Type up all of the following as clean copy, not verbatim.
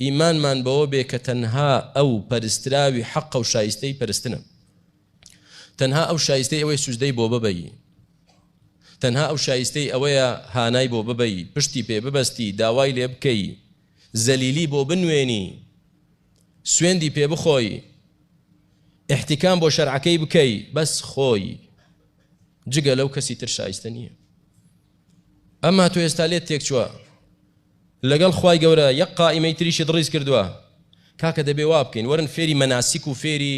ئیمانمان بەوە بێ کە تەنها ئەو پەرستراوی حەق و شایستەی پەرستنە، تەنها ئەو شایستەی ئەوەی سوژدەی بۆ ببەی، تەنها ئەو شایستەی ئەوەیە هانای بۆ ببەی، پشتی پێ ببەستی، داوای لێ بکەی، زەلیلی بۆ بنوێنی، سوێندی پێ بخۆی، احتیکام بۆ شەرعەکەی بکەی، بەس خۆی جگە لەو کەسی تر شایستە نییە. ئەمما تۆ ئێستا لێت تێک چووە لەگەڵ خوای گەورە یەک قائیمەی تریشی دڕیز کردووە، کاکە دەبێ وا بکەین، وەرن فێری مەناسیک و فێری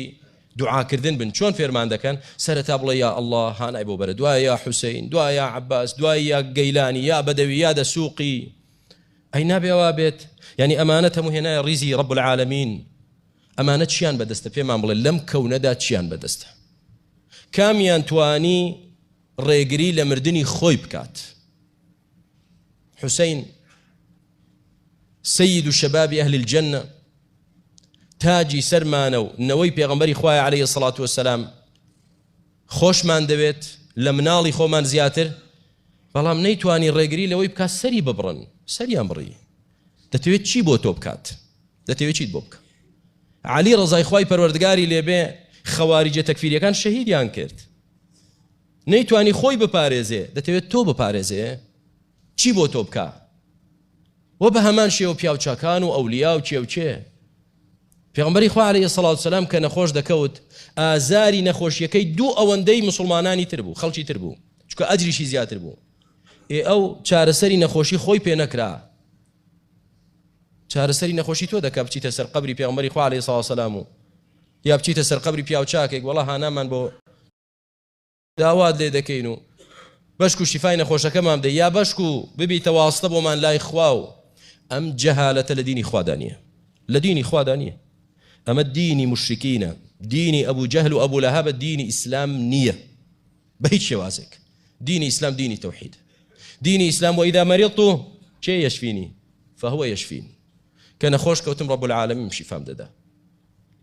دوعاکردن بن. چۆن فێرمان دەکەن؟ سەرەتا بڵێ یا ئەڵڵا هانای بۆ بەرە، دوای یا حوسەین، دوای یا عەباس، دوای یا گەیلانی، یا بەدەوی، یا دەسوقی. ئەی نابێ وا بێت؟ یعنی ئەمانە هەموو هێنایە ڕیزی ڕەب العالەمین. ئەمانە چیان بەدەستە؟ پێمان بڵێ لەم کەونەدا چیان بەدەستە؟ کامیان توانی ڕێگری لە مردنی خۆی بکات؟ حوسەین سيد شباب أهل الجنة، تاجی سەرمانە و نەوەی پێغەمبەری خوایە عەلەیهی السەڵاتو وەسەلام خۆشمان دەوێت لە مناڵی خۆمان زیاتر، بەڵام نەیتوانی ڕێگری لەوەی بکات سەری ببڕن، سەریان بڕی. دەتەوێت چی بۆ تۆ بکات؟ دەتەوێت چیت بۆ بکە؟ عەلی ڕەزای خوای پەروەردگاری لێبێ خەواریجە تەکفیریەکان شەهیدیان کرد، نەیتوانی خۆی بپارێزێ، دەتەوێت تۆ بپارێزێ، چی بۆ تۆ بکە؟ و بە هەمان شێوە پیاوچاکان و ئەولیا و چێوچێ. پێغەمبەری خوا عەلەیهی سەڵاتو وەسەلام کە نەخۆش دەکەوت، ئازاری نەخۆشیەکەی دوو ئەوەندەی مسلمانانی تر بوو، خەڵکی تر بوو، چونکە ئەجریشی زیاتر بوو. ئەو چارەسەری نەخۆشی خۆی پێ نەکرا، چارەسەری نەخۆشی تۆ دەکا بچیتە سەر قەبری پێغەمبەری خوا عەلەیهی سەڵاتو وەسەلام و یا بچیتە سەر قەبری پیاوچاکێک، وەڵا هانامان بۆ داوات لێ دەکەین و بەشک و شیفای نەخۆشەکەمان بدەین، یا بەشک و ببیتە واستە بۆمان لای خوا و ئەم جەهالەتە لە دینی خوادا نییە، لە دینی خوادا نییە. ئەمە دینی مشرکینە، دینی ئەبوو جەهل و ئەبوو لەهەبە، دینی ئیسلام نییە بە هیچ شێوازێک. دینی ئیسلام دینی تەوحید، دینی ئیسلام وإذا مرضت چێ يشفيني فهو يشفين، کە نەخۆش کەوتم رب العالمین شیفام دەدا.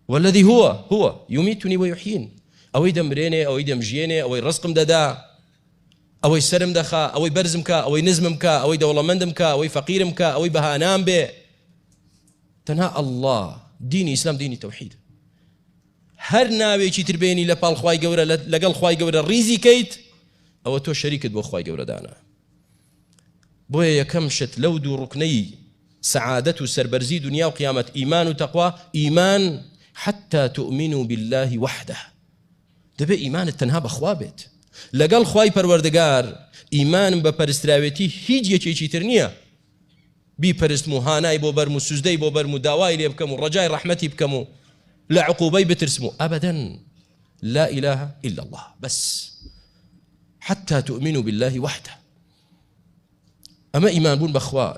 والذي هو يميتني ويحيين، ئەوەی دەمرێنێ، ئەوەی دەمژێنێ، ئەوەی ڕزقم دەدا، ئەوەی سرم دەخا، ئەوەی بەرزم کە، ئەوەی نزمم کە، ئەوەی دەوڵەمەندم کە، ئەوەی فەقیرم کە، ئەوەی بەهانام بێ. تەنها الله. دینی ئیسلام دینی تەوحید. هەر ناوێکی تر بێنی لە پاڵ خوای گەورە، لەگەڵ خوای گەورە ڕیزی کەیت، ئەوە تۆ شەریکت بۆ خوای گەورە دانا. بۆیە یەکەم شت لەو دوو ڕوکنەی سەعادەت و سەربەرزی دنیا و قیامەت، ئیمان و تەقوا. ئیمان حتى تؤمنوا بالله وحده، دەبێ ئیمانت تەنها بەخوا بێت، لەگەڵ خوای پەروەردگار. ئیمانم بە پەرستراوێتی هیچ یەکێکی تر نییە، بیپەرستم و هانای بۆ بەرم و سوزدەی بۆ بەرم و داوای لێ بکەم و ڕەجای ڕەحمەتی بکەم و لە عقوبەی بترسم و ئەبەدەن. لا إله إلا الله بس، حتى تؤمنوا بالله وحده. ئەمە ئیمان بوون بەخوا.